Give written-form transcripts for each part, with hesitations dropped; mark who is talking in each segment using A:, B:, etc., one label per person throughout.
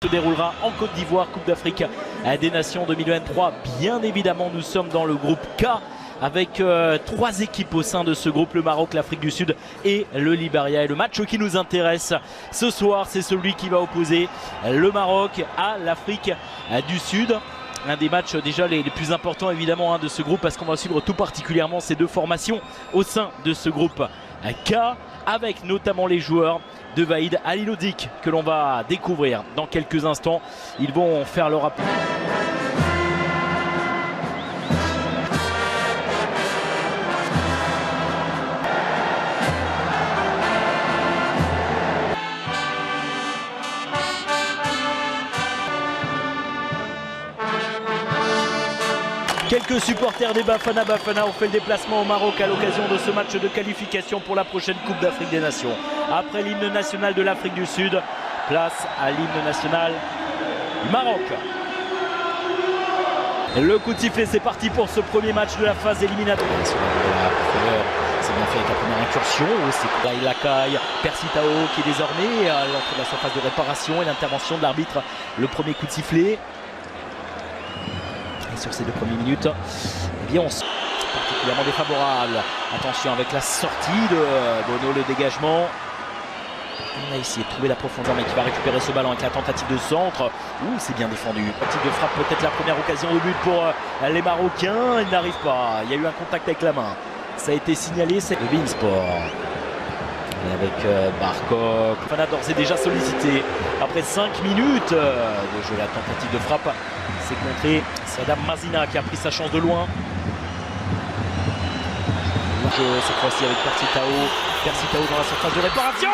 A: Se déroulera en Côte d'Ivoire, Coupe d'Afrique des Nations 2023. Bien évidemment, nous sommes dans le groupe K avec 3 équipes au sein de ce groupe, le Maroc, l'Afrique du Sud et le Liberia. Et le match qui nous intéresse ce soir, c'est celui qui va opposer le Maroc à l'Afrique du Sud. Un des matchs déjà les plus importants évidemment de ce groupe, parce qu'on va suivre tout particulièrement ces deux formations au sein de ce groupe K, avec notamment les joueurs de Vahid Halilhodžić que l'on va découvrir dans quelques instants. Ils vont faire leur rapport. Quelques supporters des Bafana ont fait le déplacement au Maroc à l'occasion de ce match de qualification pour la prochaine Coupe d'Afrique des Nations. Après l'hymne national de l'Afrique du Sud, place à l'hymne national du Maroc. Le coup de sifflet, c'est parti pour ce premier match de la phase éliminatoire. C'est bien fait avec la première incursion. C'est Koudaï Lakai, Percy Tao qui est désormais à l'entrée de la surface de réparation et l'intervention de l'arbitre. Le premier coup de sifflet. Et sur ces 2 premières minutes, eh bien on est particulièrement défavorable. Attention avec la sortie de Bono, le dégagement. On a essayé de trouver la profondeur, mais qui va récupérer ce ballon avec la tentative de centre. C'est bien défendu. Tentative de frappe, peut-être la première occasion de but pour les Marocains. Il n'arrive pas. Il y a eu un contact avec la main. Ça a été signalé, c'est le Beansport. Et avec Barkok. Fana d'ores et déjà sollicité. Après 5 minutes de jeu, la tentative de frappe, c'est contré. C'est Adam Mazina qui a pris sa chance de loin. Cette fois-ci avec Percy Tao dans la surface de réparation.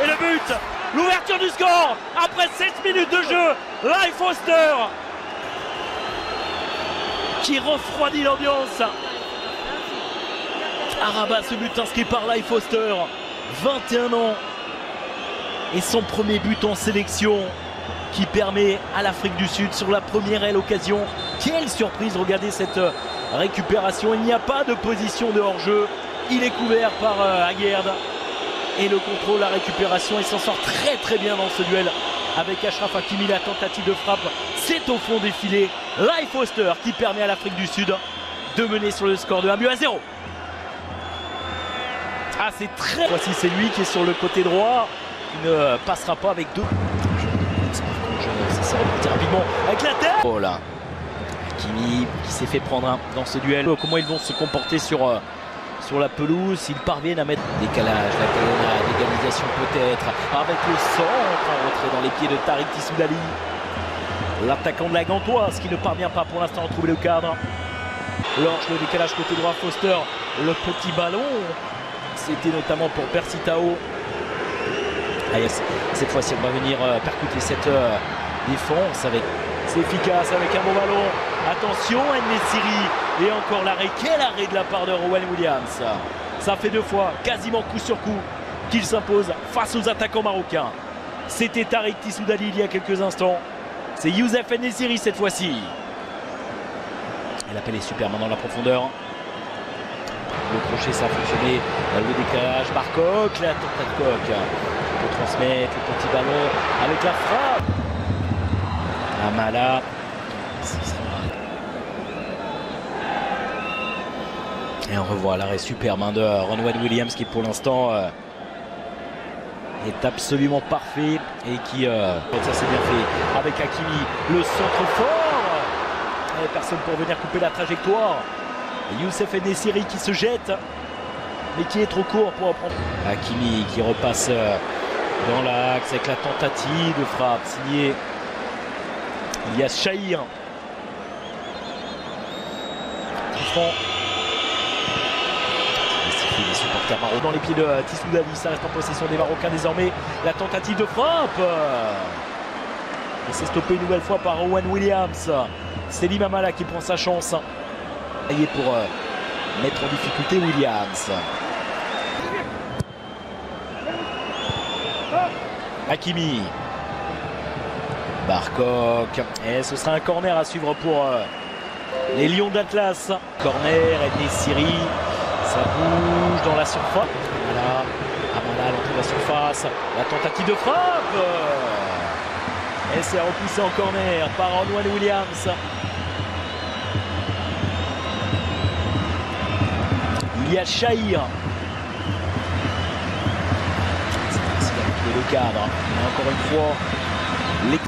A: Et le but, l'ouverture du score après 7 minutes de jeu. Leif Foster qui refroidit l'ambiance. Rabat, ce but inscrit par Leif Foster, 21 ans, et son premier but en sélection qui permet à l'Afrique du Sud sur la première occasion. Quelle surprise, regardez cette récupération, il n'y a pas de position de hors-jeu, il est couvert par Aguerd, et le contrôle, la récupération, il s'en sort très bien dans ce duel avec Achraf Hakimi. La tentative de frappe, c'est au fond des filets. Leif Foster qui permet à l'Afrique du Sud de mener sur le score de 1-0. C'est très... Voici, c'est lui qui est sur le côté droit, qui ne passera pas avec 2. Ça s'est reparti rapidement avec la tête. Oh là, Hakimi qui s'est fait prendre dans ce duel. Comment ils vont se comporter sur la pelouse, s'ils parviennent à mettre décalage, la d'égalisation peut-être, avec le centre en retrait dans les pieds de Tariq Tissoudali. L'attaquant de la Gantoise qui ne parvient pas pour l'instant à trouver le cadre. Lorch, le décalage côté droit, Foster, le petit ballon. C'était notamment pour Percy Tao. Cette fois-ci, on va venir percuter cette défense. C'est efficace avec un bon ballon. Attention, En-Nesyri. Et encore l'arrêt. Quel arrêt de la part de Rowan Williams. Ça fait 2 fois, quasiment coup sur coup, qu'il s'impose face aux attaquants marocains. C'était Tariq Tissoudali il y a quelques instants. C'est Youssef En-Nesyri cette fois-ci. Et l'appel est super maintenant dans la profondeur. Le crochet, ça a fonctionné. Le décalage, Barkok, la tentative de Coq. On peut transmettre le petit ballon avec la frappe. Amala. Et on revoit l'arrêt superbe de Ronwen Williams qui pour l'instant est absolument parfait et qui ça c'est bien fait avec Hakimi, le centre fort. Et personne pour venir couper la trajectoire. Youssef En-Nesyri qui se jette, mais qui est trop court pour reprendre. Hakimi qui repasse dans l'axe avec la tentative de frappe signée Ilyas Chahir. Les supporters marocains dans les pieds de Tissoudali, ça reste en possession des Marocains désormais. La tentative de frappe. Et c'est stoppé une nouvelle fois par Rowan Williams. C'est Limamala qui prend sa chance. Pour mettre en difficulté Williams. Hakimi. Barkok. Et ce sera un corner à suivre pour les Lions d'Atlas. Corner, En-Nesyri. Ça bouge dans la surface. Amala à l'entrée de la surface. La tentative de frappe. Et c'est repoussé en corner par Antoine Williams. Il y a Chahir. Le cadre. Et encore une fois.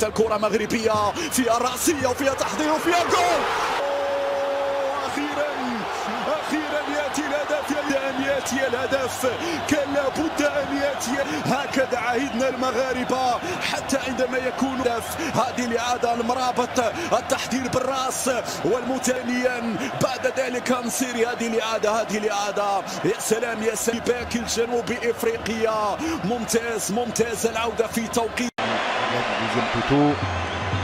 B: الكرة مغربية فيها رأسية وفيها تحضير وفيها جول. أخيرا يأتي الهدف. أن يأتي الهدف كان لابد أن يأتي. هكذا عهدنا المغاربة حتى عندما يكون هدف. هذه الإعادة المرابط التحضير بالرأس والمتانيا بعد ذلك نصير هذه الإعادة. يا سلام يا سلام. باك الجنوبي إفريقيا ممتاز العودة في توقيت.
A: Deuxième poteau,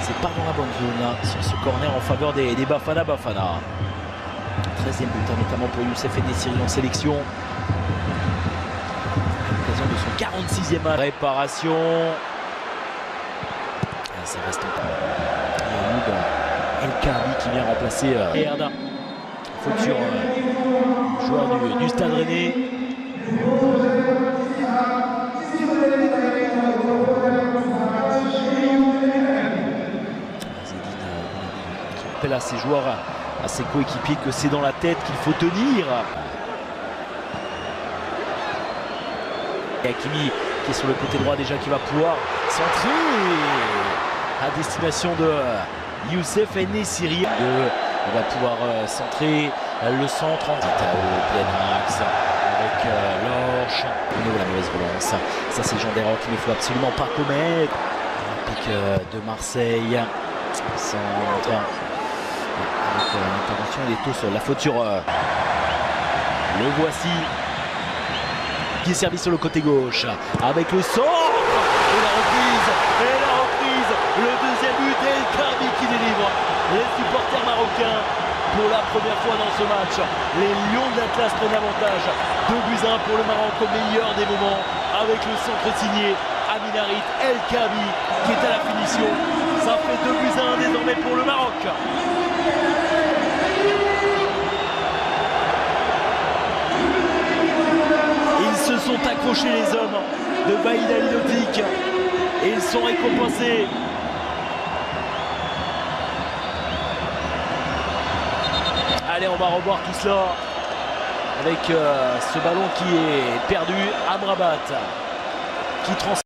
A: c'est pas dans la bonne zone là, sur ce corner en faveur des Bafana. 13e but notamment pour Youssef Ennessiri en sélection. À l'occasion de son 46e réparation. Et ça reste encore. El Khabi qui vient remplacer Herda. Faute sur joueur du Stade Rennais. Rappelle à ses joueurs, à ses coéquipiers que c'est dans la tête qu'il faut tenir. Et Hakimi qui est sur le côté droit déjà, qui va pouvoir centrer à destination de Youssef Ennessiri. Il va pouvoir centrer le centre en plein axe avec Lorch. Au niveau de la mauvaise relance, ça c'est le genre d'erreur qu'il ne faut absolument pas commettre. Olympique de Marseille, centre. Avec l'intervention des taux sur la faute sur le voici qui est servi sur le côté gauche avec le centre et la reprise, le deuxième but et El Khabi qui délivre. Les supporters marocains pour la première fois dans ce match, les Lions de l'Atlas prennent l'avantage. 2-1 pour le Maroc au meilleur des moments avec le centre signé Amin Harit, El Khabi qui est à la finition. Ça fait 2-1 désormais pour le Maroc. Ils se sont accrochés les hommes de Baïd Halilhodzic et ils sont récompensés. Allez, on va revoir tout cela avec ce ballon qui est perdu. Amrabat qui transforme.